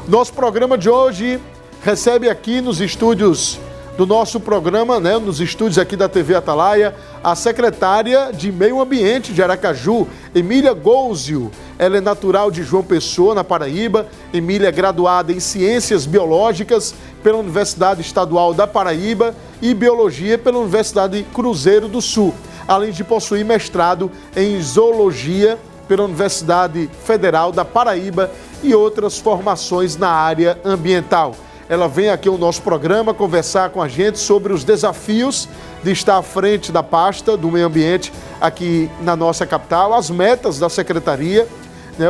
Nosso programa de hoje recebe aqui nos estúdios do nosso programa, nos estúdios aqui da TV Atalaia, a secretária de Meio Ambiente de Aracaju, Emília Golzio. Ela é natural de João Pessoa, na Paraíba. Emília é graduada em Ciências Biológicas pela Universidade Estadual da Paraíba e Biologia pela Universidade Cruzeiro do Sul, além de possuir mestrado em Zoologia pela Universidade Federal da Paraíba e outras formações na área ambiental. Ela vem aqui ao nosso programa conversar com a gente sobre os desafios de estar à frente da pasta do meio ambiente aqui na nossa capital, as metas da secretaria,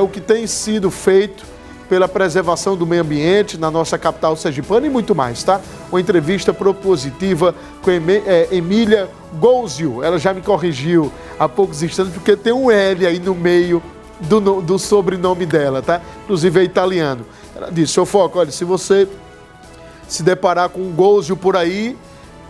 o que tem sido feito pela preservação do meio ambiente na nossa capital sergipana e muito mais, tá? Uma entrevista propositiva com Emília Golzio. Ela já me corrigiu há poucos instantes, porque tem um L aí no meio do sobrenome dela, tá? Inclusive é italiano. Ela disse: seu Foco, olha, se você se deparar com um Golzio por aí,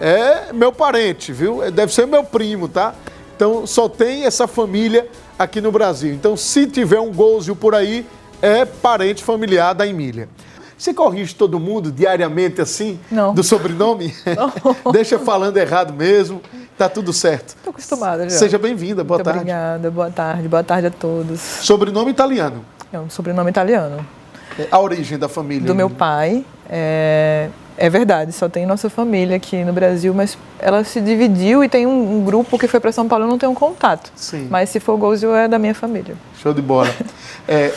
é meu parente, viu? Deve ser meu primo, tá? Então, só tem essa família aqui no Brasil. Então, se tiver um Golzio por aí, é parente familiar da Emília. Você corrige todo mundo diariamente assim? Não. Do sobrenome? Não. Deixa falando errado mesmo, tá tudo certo. Estou acostumada já. Seja bem-vinda, boa tarde. Obrigada, boa tarde a todos. Sobrenome italiano? É um sobrenome italiano. A origem da família? Do meu pai, é verdade, só tem nossa família aqui no Brasil, mas ela se dividiu e tem um grupo que foi para São Paulo, eu não tenho contato. Sim. Mas se for Golzio, é da minha família. Show de bola.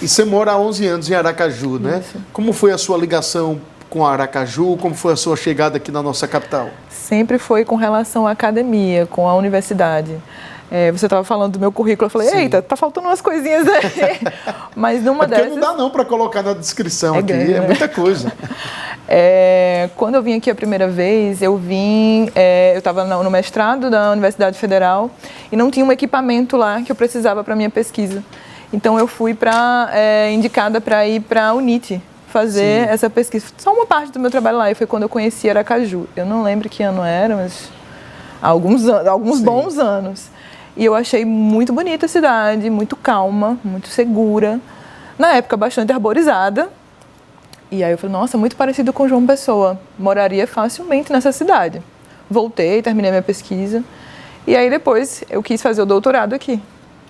E você mora há 11 anos em Aracaju, né? Isso. Como foi a sua ligação com Aracaju? Como foi a sua chegada aqui na nossa capital? Sempre foi com relação à academia, com a universidade. Você estava falando do meu currículo, eu falei: sim, eita, tá faltando umas coisinhas aí. Mas numa dessas... não dá não para colocar na descrição aqui, grande, é muita coisa. Quando eu vim aqui a primeira vez, eu estava no mestrado da Universidade Federal e não tinha um equipamento lá que eu precisava para minha pesquisa. Então eu fui indicada para ir para a UNIT fazer essa pesquisa. Só uma parte do meu trabalho lá, e foi quando eu conheci Aracaju. Eu não lembro que ano era, mas há alguns bons anos. E eu achei muito bonita a cidade, muito calma, muito segura. Na época, bastante arborizada. E aí eu falei: nossa, muito parecido com João Pessoa. Moraria facilmente nessa cidade. Voltei, terminei minha pesquisa. E aí depois eu quis fazer o doutorado aqui.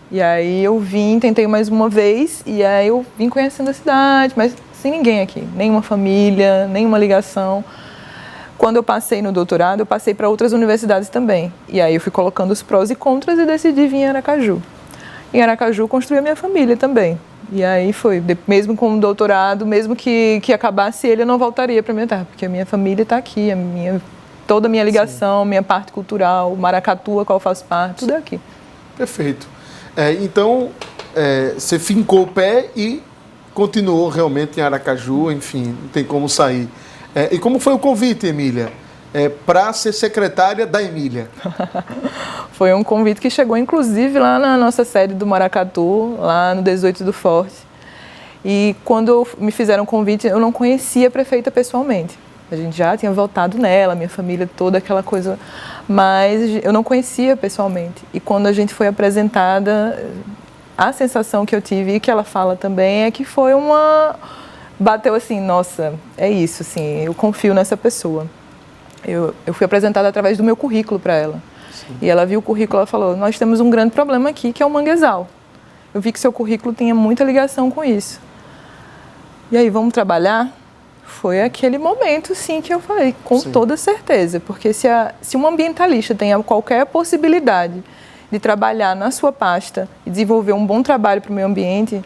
E aí eu tentei mais uma vez. E aí eu vim conhecendo a cidade, mas sem ninguém aqui. Nenhuma família, nenhuma ligação. Quando eu passei no doutorado, eu passei para outras universidades também. E aí eu fui colocando os prós e contras e decidi vir em Aracaju. Em Aracaju, construí a minha família também. E aí foi, mesmo com o doutorado, mesmo que acabasse ele, eu não voltaria para minha terra, porque a minha família está aqui, toda a minha ligação, minha parte cultural, Maracatu, a qual eu faço parte, tudo é aqui. Perfeito. Então, você fincou o pé e continuou realmente em Aracaju, enfim, não tem como sair. E como foi o convite, Emília, para ser secretária da Emília? Foi um convite que chegou, inclusive, lá na nossa sede do Maracatu, lá no 18 do Forte. E quando me fizeram o convite, eu não conhecia a prefeita pessoalmente. A gente já tinha votado nela, minha família, toda aquela coisa, mas eu não conhecia pessoalmente. E quando a gente foi apresentada, a sensação que eu tive, e que ela fala também, é que foi bateu assim: nossa, é isso, assim, eu confio nessa pessoa. Eu fui apresentada através do meu currículo para ela. Sim. E ela viu o currículo e falou: nós temos um grande problema aqui, que é o manguezal. Eu vi que seu currículo tinha muita ligação com isso. E aí, vamos trabalhar? Foi aquele momento, sim, que eu falei, com toda certeza. Porque se um ambientalista tem qualquer possibilidade de trabalhar na sua pasta e desenvolver um bom trabalho para o meio ambiente,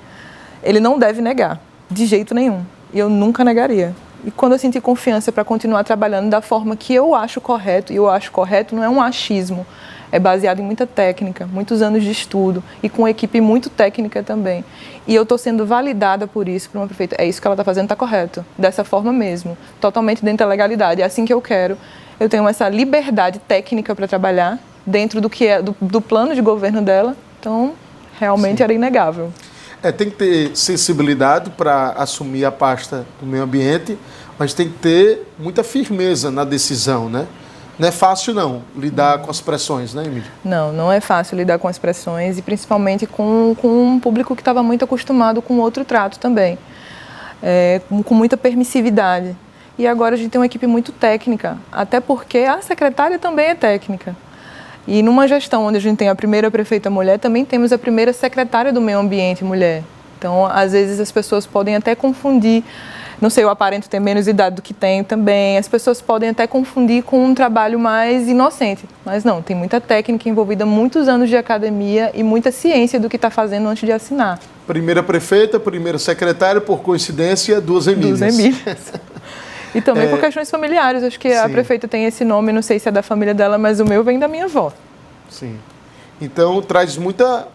ele não deve negar. De jeito nenhum. E eu nunca negaria. E quando eu senti confiança para continuar trabalhando da forma que eu acho correto, e eu acho correto não é um achismo, é baseado em muita técnica, muitos anos de estudo e com uma equipe muito técnica também. E eu estou sendo validada por isso, por uma prefeita. É isso que ela está fazendo, está correto. Dessa forma mesmo, totalmente dentro da legalidade. É assim que eu quero. Eu tenho essa liberdade técnica para trabalhar dentro do que é do plano de governo dela. Então, realmente era inegável. Tem que ter sensibilidade para assumir a pasta do meio ambiente, mas tem que ter muita firmeza na decisão, né? Não é fácil, não, lidar com as pressões, né, Emília? Não é fácil lidar com as pressões e principalmente com um público que estava muito acostumado com outro trato também. com muita permissividade. E agora a gente tem uma equipe muito técnica, até porque a secretária também é técnica. E numa gestão onde a gente tem a primeira prefeita mulher, também temos a primeira secretária do meio ambiente mulher. Então, às vezes as pessoas podem até confundir, não sei, eu aparento ter menos idade do que tenho também, as pessoas podem até confundir com um trabalho mais inocente. Mas não, tem muita técnica envolvida, muitos anos de academia e muita ciência do que está fazendo antes de assinar. Primeira prefeita, primeiro secretário, por coincidência, duas Emílias. Duas Emílias. E também por questões familiares, acho que a prefeita tem esse nome, não sei se é da família dela, mas o meu vem da minha avó. Sim. Então traz muita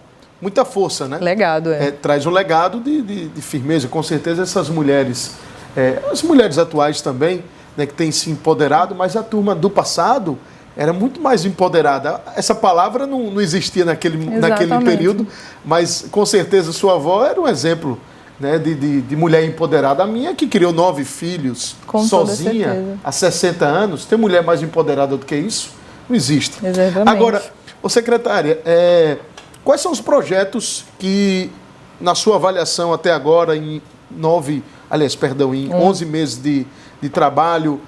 força, né? Legado, traz um legado de firmeza. Com certeza essas mulheres, as mulheres atuais também, né, que têm se empoderado, mas a turma do passado era muito mais empoderada. Essa palavra não existia naquele período, mas com certeza sua avó era um exemplo, né, de mulher empoderada. A minha, que criou 9 filhos sozinha há 60 anos, tem mulher mais empoderada do que isso? Não existe. Exatamente. Agora, secretária, quais são os projetos que, na sua avaliação até agora, em 11 meses de trabalho,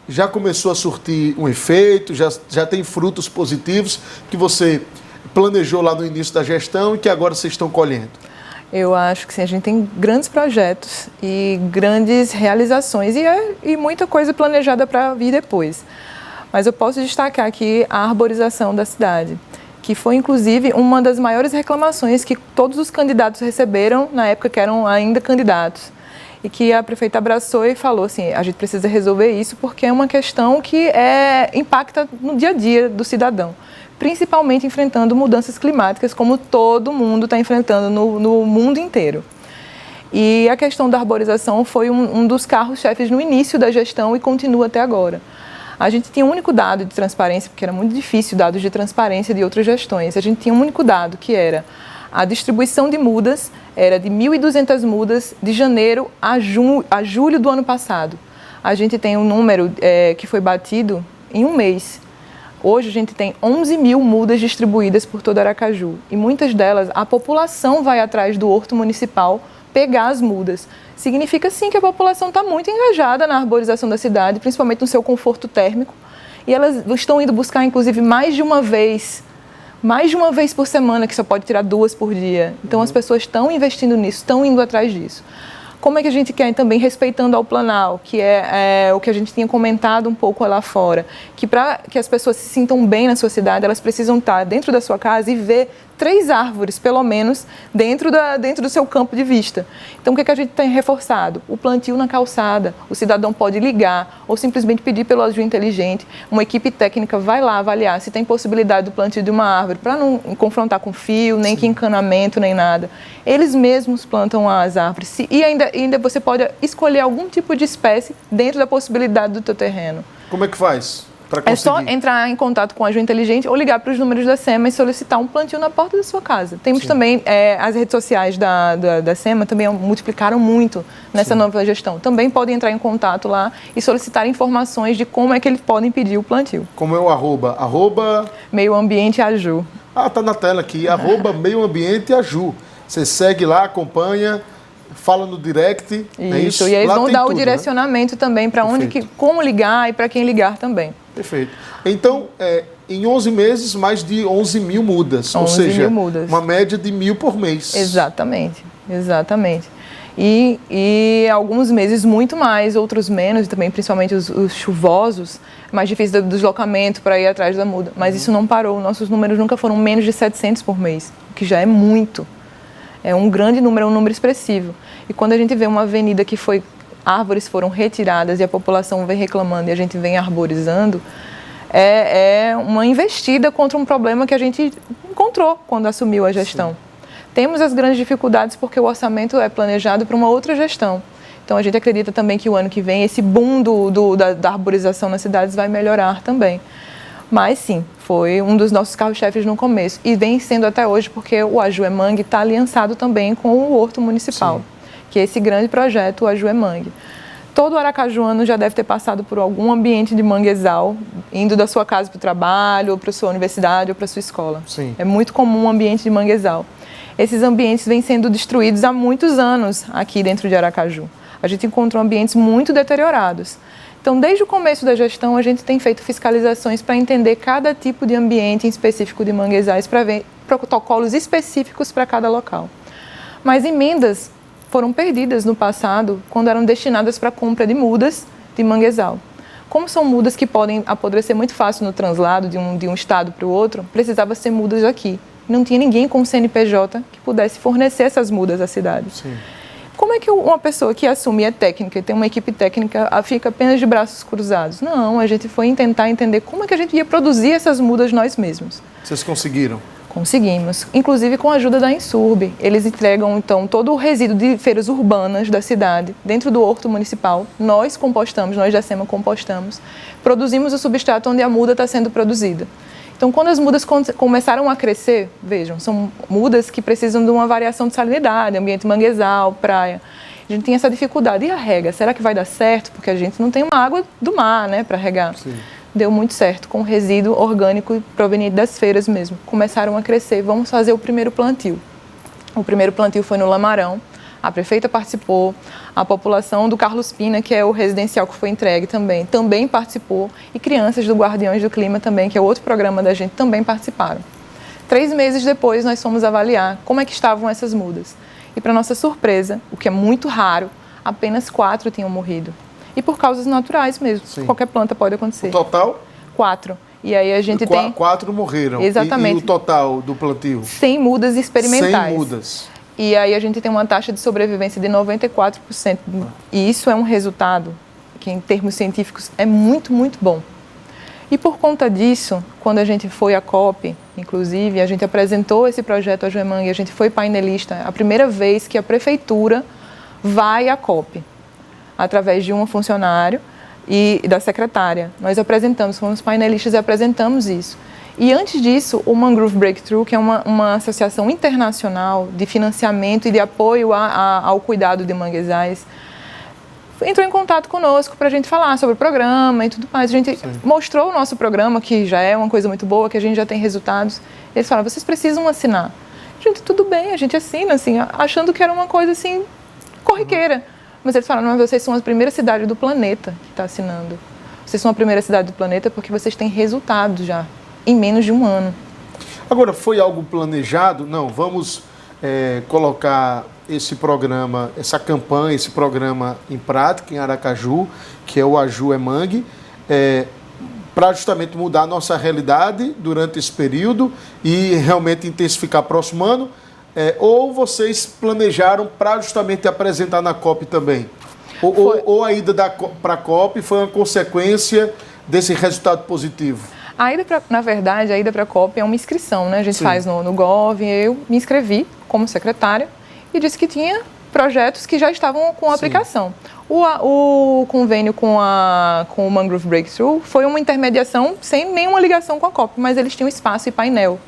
já começou a surtir um efeito, já tem frutos positivos que você planejou lá no início da gestão e que agora vocês estão colhendo? Eu acho que sim, a gente tem grandes projetos e grandes realizações e muita coisa planejada para vir depois. Mas eu posso destacar aqui a arborização da cidade, que foi inclusive uma das maiores reclamações que todos os candidatos receberam na época que eram ainda candidatos. E que a prefeita abraçou e falou assim, a gente precisa resolver isso porque é uma questão que impacta no dia a dia do cidadão, principalmente enfrentando mudanças climáticas, como todo mundo está enfrentando no mundo inteiro. E a questão da arborização foi um dos carros-chefes no início da gestão e continua até agora. A gente tinha um único dado de transparência, porque era muito difícil dados de transparência de outras gestões. A gente tinha um único dado, que era a distribuição de mudas, era de 1.200 mudas de janeiro a julho do ano passado. A gente tem um número que foi batido em um mês. Hoje a gente tem 11.000 mudas distribuídas por todo Aracaju. E muitas delas, a população vai atrás do horto municipal pegar as mudas. Significa sim que a população está muito engajada na arborização da cidade, principalmente no seu conforto térmico. E elas estão indo buscar, inclusive, mais de uma vez por semana, que só pode tirar 2 por dia. Então as pessoas estão investindo nisso, estão indo atrás disso. Como é que a gente quer também respeitando ao Planal, que é o que a gente tinha comentado um pouco lá fora, que para que as pessoas se sintam bem na sua cidade, elas precisam estar dentro da sua casa e ver 3 árvores, pelo menos, dentro do seu campo de vista. Então, o que a gente tem reforçado? O plantio na calçada. O cidadão pode ligar ou simplesmente pedir pelo Aju Inteligente. Uma equipe técnica vai lá avaliar se tem possibilidade do plantio de uma árvore, para não confrontar com fio, nem que encanamento, nem nada. Eles mesmos plantam as árvores. E ainda você pode escolher algum tipo de espécie dentro da possibilidade do teu terreno. Como é que faz? É só entrar em contato com a Aju Inteligente ou ligar para os números da SEMA e solicitar um plantio na porta da sua casa. Temos também as redes sociais da SEMA também multiplicaram muito nessa nova gestão. Também podem entrar em contato lá e solicitar informações de como é que eles podem pedir o plantio. Como é o arroba? Meio Ambiente Aju. Tá na tela aqui, arroba Meio Ambiente Aju. Você segue lá, acompanha, fala no direct. Isso, e aí eles vão dar o direcionamento, né? Também para como ligar e para quem ligar também. Perfeito. Então, em 11 meses, mais de 11.000 mudas. Ou seja, uma média de 1.000 por mês. Exatamente. E alguns meses muito mais, outros menos, e também principalmente os chuvosos, mais difícil do deslocamento para ir atrás da muda. Mas isso não parou, nossos números nunca foram menos de 700 por mês, o que já é muito. É um grande número, é um número expressivo. E quando a gente vê uma avenida que árvores foram retiradas e a população vem reclamando e a gente vem arborizando, é uma investida contra um problema que a gente encontrou quando assumiu a gestão. Sim. Temos as grandes dificuldades porque o orçamento é planejado para uma outra gestão. Então a gente acredita também que o ano que vem esse boom da arborização nas cidades vai melhorar também. Mas sim, foi um dos nossos carros-chefes no começo e vem sendo até hoje porque o Aju é Mangue está aliançado também com o Horto Municipal. Sim. Que é esse grande projeto, o Aju é Mangue. Todo aracajuano já deve ter passado por algum ambiente de manguezal, indo da sua casa para o trabalho, ou para a sua universidade, ou para a sua escola. Sim. É muito comum um ambiente de manguezal. Esses ambientes vêm sendo destruídos há muitos anos aqui dentro de Aracaju. a gente encontrou ambientes muito deteriorados. Então, desde o começo da gestão, a gente tem feito fiscalizações para entender cada tipo de ambiente em específico de manguezais, para ver protocolos específicos para cada local. Mas emendas foram perdidas no passado, quando eram destinadas para a compra de mudas de manguezal. Como são mudas que podem apodrecer muito fácil no translado de um estado para o outro, precisava ser mudas aqui. Não tinha ninguém com CNPJ que pudesse fornecer essas mudas à cidade. Sim. Como é que uma pessoa que assume a técnica e tem uma equipe técnica fica apenas de braços cruzados? Não, a gente foi tentar entender como é que a gente ia produzir essas mudas nós mesmos. Vocês conseguiram? Conseguimos, inclusive com a ajuda da Insurb. Eles entregam, então, todo o resíduo de feiras urbanas da cidade dentro do horto municipal. Nós compostamos, nós da SEMA compostamos, produzimos o substrato onde a muda está sendo produzida. Então, quando as mudas começaram a crescer, vejam, são mudas que precisam de uma variação de salinidade, ambiente manguezal, praia. A gente tem essa dificuldade. E a rega? Será que vai dar certo? Porque a gente não tem uma água do mar, né, para regar. Sim. Deu muito certo, com resíduo orgânico proveniente das feiras mesmo. Começaram a crescer, vamos fazer o primeiro plantio. O primeiro plantio foi no Lamarão, a prefeita participou, a população do Carlos Pina, que é o residencial que foi entregue também participou, e crianças do Guardiões do Clima também, que é outro programa da gente, também participaram. 3 meses depois, nós fomos avaliar como é que estavam essas mudas. E, para nossa surpresa, o que é muito raro, apenas 4 tinham morrido. E por causas naturais mesmo. Sim. Qualquer planta pode acontecer. O total? 4. E aí a gente tem... 4 morreram. Exatamente. E o total do plantio? 100 mudas experimentais. 100 mudas. E aí a gente tem uma taxa de sobrevivência de 94%. E isso é um resultado que, em termos científicos, é muito, muito bom. E por conta disso, quando a gente foi à COP, inclusive, a gente apresentou esse projeto à Joemangue, a gente foi painelista, a primeira vez que a prefeitura vai à COP, através de um funcionário e da secretária. Nós apresentamos, fomos painelistas e apresentamos isso. E antes disso, o Mangrove Breakthrough, que é uma associação internacional de financiamento e de apoio ao cuidado de manguezais, entrou em contato conosco para a gente falar sobre o programa e tudo mais. A gente mostrou o nosso programa, que já é uma coisa muito boa, que a gente já tem resultados. Eles falaram, vocês precisam assinar. Gente, tudo bem, a gente assina, assim, achando que era uma coisa, assim, corriqueira. Mas eles falaram, mas vocês são a primeira cidade do planeta que está assinando. Vocês são a primeira cidade do planeta porque vocês têm resultados já, em menos de um ano. Agora, foi algo planejado? Não, vamos colocar esse programa, essa campanha, esse programa em prática em Aracaju, que é o Aju é Mangue, para justamente mudar a nossa realidade durante esse período e realmente intensificar próximo ano, ou vocês planejaram para justamente apresentar na COP também? Ou a ida para a COP foi uma consequência desse resultado positivo? Na verdade, a ida para a COP é uma inscrição, né? A gente faz no Gov, eu me inscrevi como secretária e disse que tinha projetos que já estavam com aplicação. O convênio com o Mangrove Breakthrough foi uma intermediação sem nenhuma ligação com a COP, mas eles tinham espaço e painel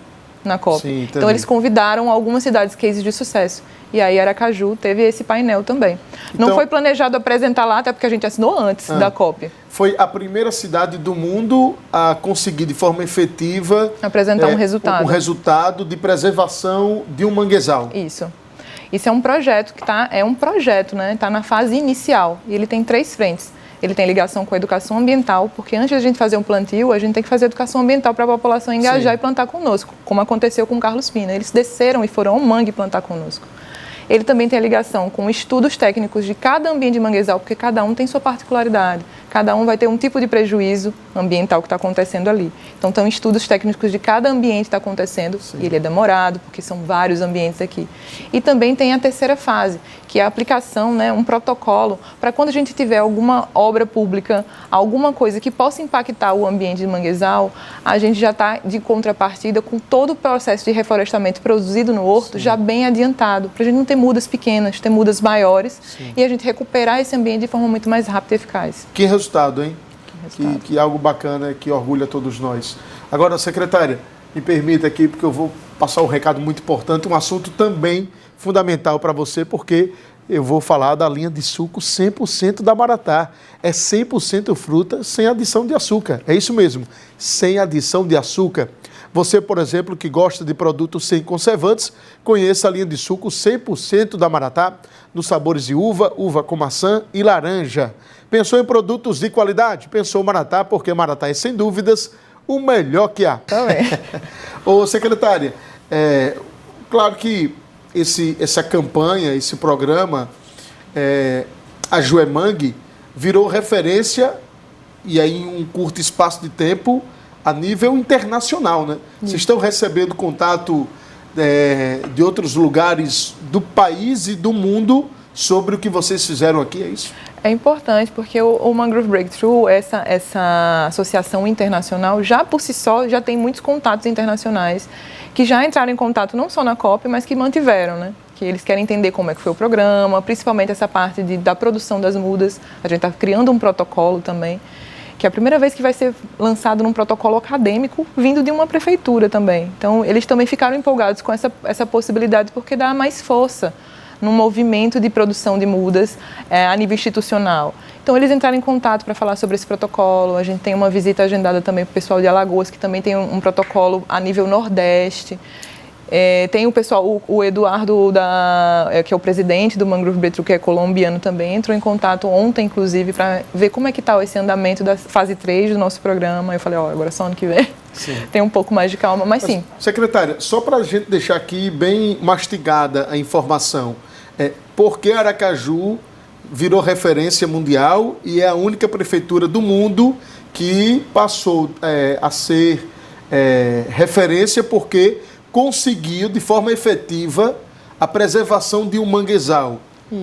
na COP. Sim, então, eles convidaram algumas cidades cases de sucesso. E aí, Aracaju teve esse painel também. Então, não foi planejado apresentar lá, até porque a gente assinou antes da COP. Foi a primeira cidade do mundo a conseguir, de forma efetiva, apresentar um resultado. Um resultado de preservação de um manguezal. Isso. Isso é um projeto que né? Está na fase inicial. E ele tem 3 frentes. Ele tem ligação com a educação ambiental, porque antes de a gente fazer um plantio, a gente tem que fazer educação ambiental para a população engajar e plantar conosco, como aconteceu com o Carlos Pina. Eles desceram e foram ao mangue plantar conosco. Ele também tem a ligação com estudos técnicos de cada ambiente de manguezal, porque cada um tem sua particularidade. Cada um vai ter um tipo de prejuízo ambiental que está acontecendo ali. Então, tem estudos técnicos de cada ambiente que está acontecendo, e ele é demorado, porque são vários ambientes aqui. E também tem a terceira fase, que é a aplicação, né, um protocolo, para quando a gente tiver alguma obra pública, alguma coisa que possa impactar o ambiente de manguezal, a gente já está de contrapartida com todo o processo de reflorestamento produzido no horto já bem adiantado, para a gente não ter mudas pequenas, ter mudas maiores e a gente recuperar esse ambiente de forma muito mais rápida e eficaz. Que resultado, hein? Que algo bacana, que orgulha todos nós. Agora, secretária, me permita aqui, porque eu vou passar um recado muito importante, um assunto também fundamental para você, porque eu vou falar da linha de suco 100% da Maratá. É 100% fruta sem adição de açúcar. É isso mesmo, sem adição de açúcar. Você, por exemplo, que gosta de produtos sem conservantes, conheça a linha de suco 100% da Maratá, nos sabores de uva, uva com maçã e laranja. Pensou em produtos de qualidade? Pensou Maratá, porque Maratá é, sem dúvidas, o melhor que há. Também. Ô, secretária, claro que essa campanha, esse programa, a Juemangue, virou referência, e aí em um curto espaço de tempo, a nível internacional, né? Vocês estão recebendo contato de outros lugares do país e do mundo sobre o que vocês fizeram aqui, é isso? É importante porque o Mangrove Breakthrough, essa associação internacional, já por si só, já tem muitos contatos internacionais que já entraram em contato não só na COP, mas que mantiveram, né? Que eles querem entender como é que foi o programa, principalmente essa parte da produção das mudas. A gente está criando um protocolo também, que é a primeira vez que vai ser lançado num protocolo acadêmico vindo de uma prefeitura também. Então, eles também ficaram empolgados com essa possibilidade porque dá mais força num movimento de produção de mudas a nível institucional. Então, eles entraram em contato para falar sobre esse protocolo. A gente tem uma visita agendada também para o pessoal de Alagoas, que também tem um protocolo a nível Nordeste. Tem o pessoal, o Eduardo, que é o presidente do Mangrove Breakthrough, que é colombiano também, entrou em contato ontem, inclusive, para ver como é que está esse andamento da fase 3 do nosso programa. Eu falei, agora só ano que vem. Sim. Tem um pouco mais de calma, mas sim. Secretária, só para a gente deixar aqui bem mastigada a informação, por que Aracaju virou referência mundial e é a única prefeitura do mundo que passou a ser referência porque conseguiu, de forma efetiva, a preservação de um manguezal.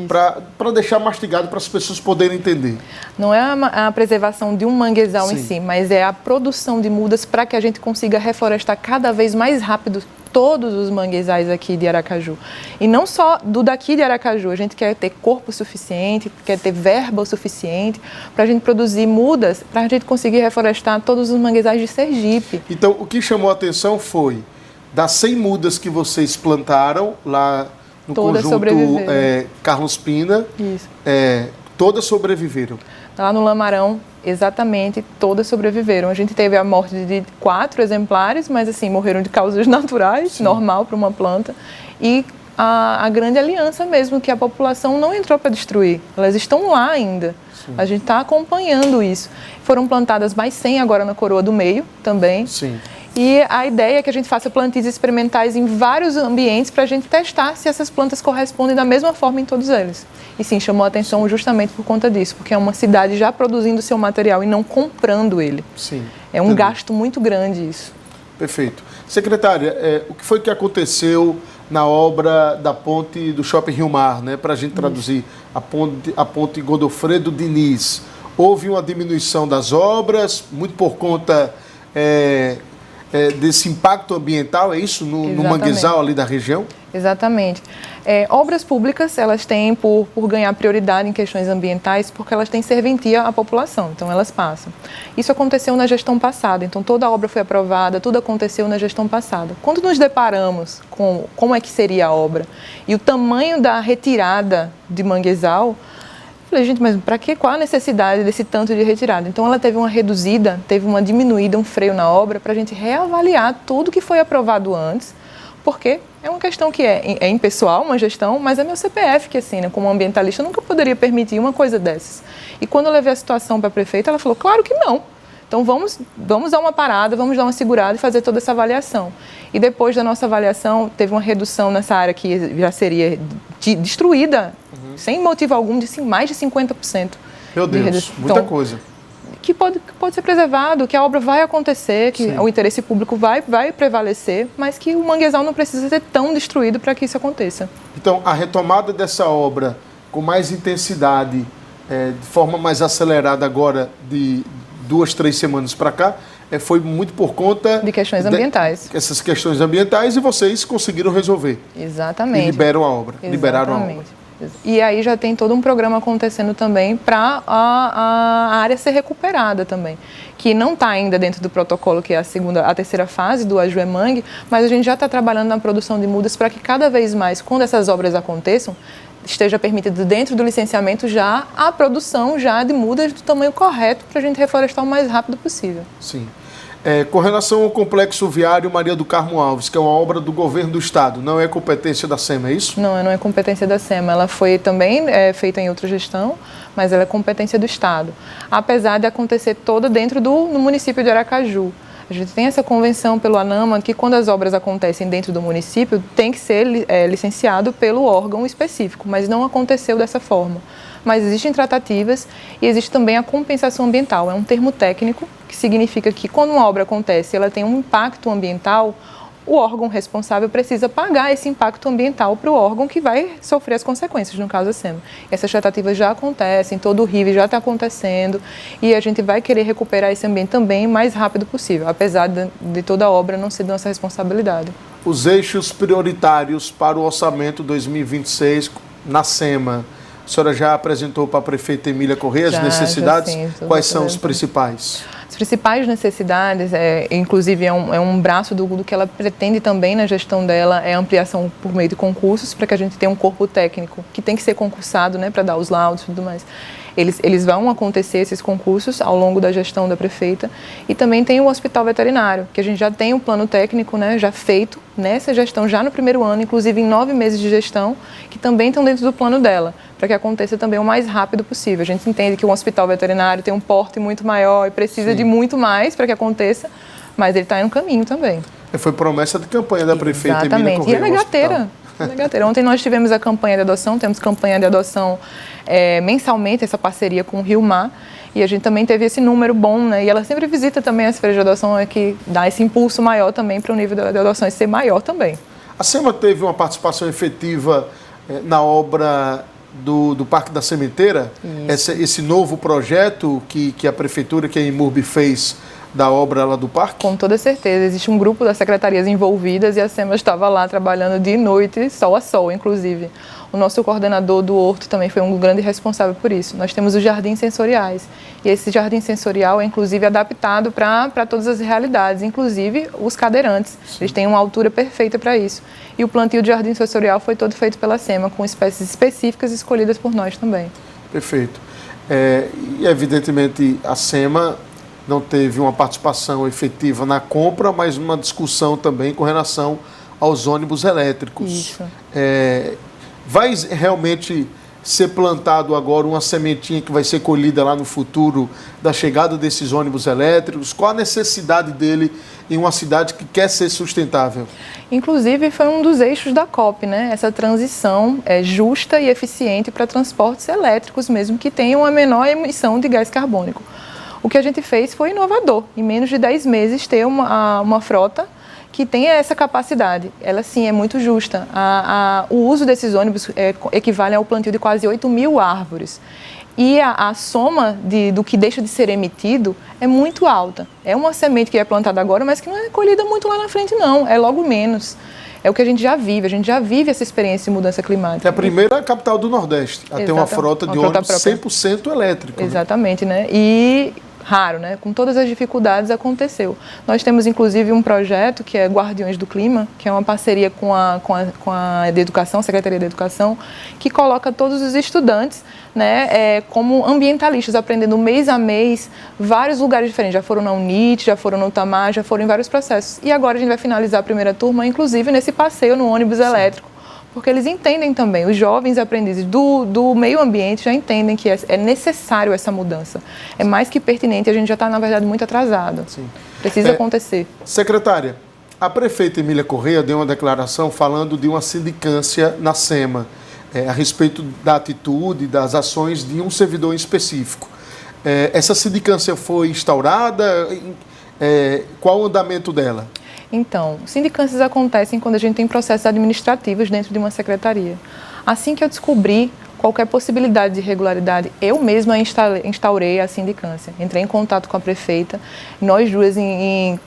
Para deixar mastigado para as pessoas poderem entender. Não é a preservação de um manguezal, sim, em si, mas é a produção de mudas para que a gente consiga reflorestar cada vez mais rápido todos os manguezais aqui de Aracaju. E não só do daqui de Aracaju, a gente quer ter corpo suficiente, quer ter verba o suficiente para a gente produzir mudas, para a gente conseguir reflorestar todos os manguezais de Sergipe. Então, o que chamou a atenção foi, das 100 mudas que vocês plantaram lá no todas conjunto Carlos Pina, todas sobreviveram. Lá no Lamarão, exatamente, todas sobreviveram. A gente teve a morte de 4 exemplares, mas assim, morreram de causas naturais, sim, normal para uma planta. E a grande aliança mesmo, que a população não entrou para destruir. Elas estão lá ainda. Sim. A gente está acompanhando isso. Foram plantadas mais 100 agora na Coroa do Meio também. Sim. E a ideia é que a gente faça plantios experimentais em vários ambientes para a gente testar se essas plantas correspondem da mesma forma em todos eles. E sim, chamou a atenção justamente por conta disso, porque é uma cidade já produzindo seu material e não comprando ele. Sim. É um gasto muito grande isso. Perfeito. Secretária, o que foi que aconteceu na obra da ponte do Shopping Rio Mar, né? Para a gente traduzir, a ponte Godofredo Diniz. Houve uma diminuição das obras, muito por conta desse impacto ambiental, é isso? No manguezal ali da região? Exatamente. Obras públicas, elas têm por ganhar prioridade em questões ambientais, porque elas têm serventia à população, então elas passam. Isso aconteceu na gestão passada, então toda a obra foi aprovada, tudo aconteceu na gestão passada. Quando nos deparamos com como é que seria a obra e o tamanho da retirada de manguezal, eu falei, gente, mas para quê? Qual a necessidade desse tanto de retirada? Então ela teve uma reduzida, teve uma diminuída, um freio na obra, para a gente reavaliar tudo que foi aprovado antes, porque é uma questão que é impessoal, uma gestão, mas é meu CPF que assina. Como ambientalista, eu nunca poderia permitir uma coisa dessas. E quando eu levei a situação para a prefeita, ela falou, claro que não. Então vamos dar uma parada, vamos dar uma segurada e fazer toda essa avaliação. E depois da nossa avaliação, teve uma redução nessa área que já seria destruída, sem motivo algum, de mais de 50%. Meu Deus, muita coisa. Que pode ser preservado, que a obra vai acontecer, que o interesse público vai prevalecer, mas que o manguezal não precisa ser tão destruído para que isso aconteça. Então, a retomada dessa obra com mais intensidade, de forma mais acelerada agora, de 2, 3 semanas para cá, foi muito por conta de questões ambientais. Essas questões ambientais, e vocês conseguiram resolver. Exatamente. E liberam a obra. Exatamente. Liberaram a obra. E aí já tem todo um programa acontecendo também para a área ser recuperada também, que não está ainda dentro do protocolo, que é a terceira fase do Ajuemangue, mas a gente já está trabalhando na produção de mudas para que cada vez mais, quando essas obras aconteçam, esteja permitido dentro do licenciamento já a produção já de mudas do tamanho correto para a gente reflorestar o mais rápido possível. Sim. Com relação ao Complexo Viário Maria do Carmo Alves, que é uma obra do governo do estado, não é competência da SEMA, é isso? Não é competência da SEMA. Ela foi também feita em outra gestão, mas ela é competência do estado. Apesar de acontecer toda dentro do município de Aracaju. A gente tem essa convenção pelo ANAMA que quando as obras acontecem dentro do município tem que ser licenciado pelo órgão específico, mas não aconteceu dessa forma. Mas existem tratativas e existe também a compensação ambiental. É um termo técnico que significa que quando uma obra acontece ela tem um impacto ambiental, o órgão responsável precisa pagar esse impacto ambiental para o órgão que vai sofrer as consequências, no caso a SEMA. Essas tratativas já acontecem, todo o RIV já está acontecendo e a gente vai querer recuperar esse ambiente também o mais rápido possível, apesar de toda a obra não ser de nossa responsabilidade. Os eixos prioritários para o orçamento 2026 na SEMA, a senhora já apresentou para a prefeita Emília Corrêa as necessidades? Sim, quais são os principais? As principais necessidades, inclusive é um braço do que ela pretende também na gestão dela, é a ampliação por meio de concursos, para que a gente tenha um corpo técnico que tem que ser concursado, né, para dar os laudos e tudo mais. Eles vão acontecer, esses concursos, ao longo da gestão da prefeita. E também tem o hospital veterinário, que a gente já tem um plano técnico, né, já feito nessa gestão, já no primeiro ano, inclusive em 9 meses de gestão, que também estão dentro do plano dela, para que aconteça também o mais rápido possível. A gente entende que um hospital veterinário tem um porte muito maior e precisa de muito mais para que aconteça, mas ele está em um caminho também. Foi promessa de campanha da prefeita Emília Corrêa. E ela é gateira. Ontem nós tivemos a campanha de adoção, temos campanha de adoção mensalmente, essa parceria com o Rio Mar, e a gente também teve esse número bom, né? E ela sempre visita também as feiras de adoção, que dá esse impulso maior também para o nível de adoções ser maior também. A SEMA teve uma participação efetiva na obra do Parque da Sementeira, esse novo projeto que a prefeitura, que a Imurb fez da obra lá do parque? Com toda certeza. Existe um grupo das secretarias envolvidas e a SEMA estava lá trabalhando de noite, sol a sol, inclusive. O nosso coordenador do Horto também foi um grande responsável por isso. Nós temos os jardins sensoriais e esse jardim sensorial é, inclusive, adaptado para todas as realidades, inclusive os cadeirantes. Sim. Eles têm uma altura perfeita para isso. E o plantio de jardim sensorial foi todo feito pela SEMA, com espécies específicas escolhidas por nós também. Perfeito. E, evidentemente, a SEMA não teve uma participação efetiva na compra, mas uma discussão também com relação aos ônibus elétricos. Isso. Vai realmente ser plantado agora uma sementinha que vai ser colhida lá no futuro da chegada desses ônibus elétricos? Qual a necessidade dele em uma cidade que quer ser sustentável? Inclusive, foi um dos eixos da COP, né? Essa transição justa e eficiente para transportes elétricos mesmo, que tenham a menor emissão de gás carbônico. O que a gente fez foi inovador. Em menos de 10 meses, ter uma frota que tenha essa capacidade. Ela, sim, é muito justa. O uso desses ônibus equivale ao plantio de quase 8.000 árvores. E a soma do que deixa de ser emitido é muito alta. É uma semente que é plantada agora, mas que não é colhida muito lá na frente, não. É logo menos. É o que a gente já vive essa experiência de mudança climática. É a primeira capital do Nordeste a ter uma frota de ônibus 100% elétrico. Exatamente, né? E raro, né? Com todas as dificuldades aconteceu. Nós temos, inclusive, um projeto que é Guardiões do Clima, que é uma parceria com a de Educação, Secretaria de Educação, que coloca todos os estudantes, né, como ambientalistas, aprendendo mês a mês, vários lugares diferentes. Já foram na UNIT, já foram no Tamar, já foram em vários processos. E agora a gente vai finalizar a primeira turma, inclusive nesse passeio no ônibus elétrico, porque eles entendem também, os jovens aprendizes do meio ambiente já entendem que é necessário essa mudança. É mais que pertinente, a gente já está, na verdade, muito atrasado. Sim. Precisa acontecer. Secretária, a prefeita Emília Corrêa deu uma declaração falando de uma sindicância na SEMA, a respeito da atitude, das ações de um servidor em específico. Essa sindicância foi instaurada? Qual o andamento dela? Então, sindicâncias acontecem quando a gente tem processos administrativos dentro de uma secretaria. Assim que eu descobri qualquer possibilidade de irregularidade, eu mesma instaurei a sindicância. Entrei em contato com a prefeita, nós duas em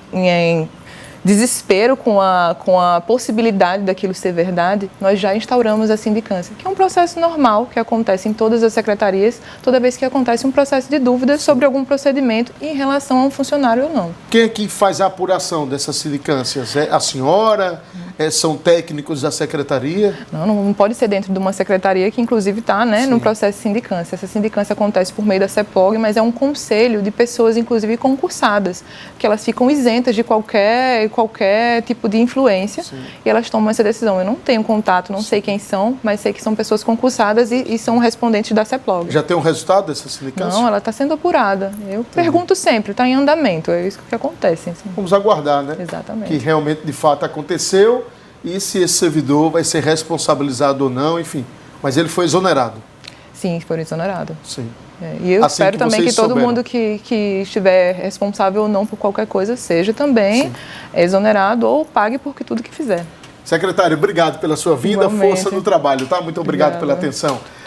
desespero com a possibilidade daquilo ser verdade, nós já instauramos a sindicância, que é um processo normal que acontece em todas as secretarias, toda vez que acontece um processo de dúvida sobre algum procedimento em relação a um funcionário ou não. Quem é que faz a apuração dessas sindicâncias? É a senhora? são técnicos da secretaria? Não pode ser dentro de uma secretaria que, inclusive, está, né, no processo de sindicância. Essa sindicância acontece por meio da CEPOG, mas é um conselho de pessoas, inclusive, concursadas, que elas ficam isentas de qualquer tipo de influência. Sim. E elas tomam essa decisão. Eu não tenho contato, não sei quem são, mas sei que são pessoas concursadas e são respondentes da CEPOG. Já tem um resultado dessa sindicância? Não, ela está sendo apurada. Eu pergunto sempre, está em andamento, é isso que acontece. Assim. Vamos aguardar, né? Exatamente. Que realmente, de fato, aconteceu e se esse servidor vai ser responsabilizado ou não, enfim. Mas ele foi exonerado. Sim, foi exonerado. Sim. E eu assim espero também que todo souberam. mundo que estiver responsável ou não por qualquer coisa seja também exonerado ou pague por tudo que fizer. Secretário, obrigado pela sua vinda, Igualmente. força no trabalho, tá? Muito obrigado pela atenção.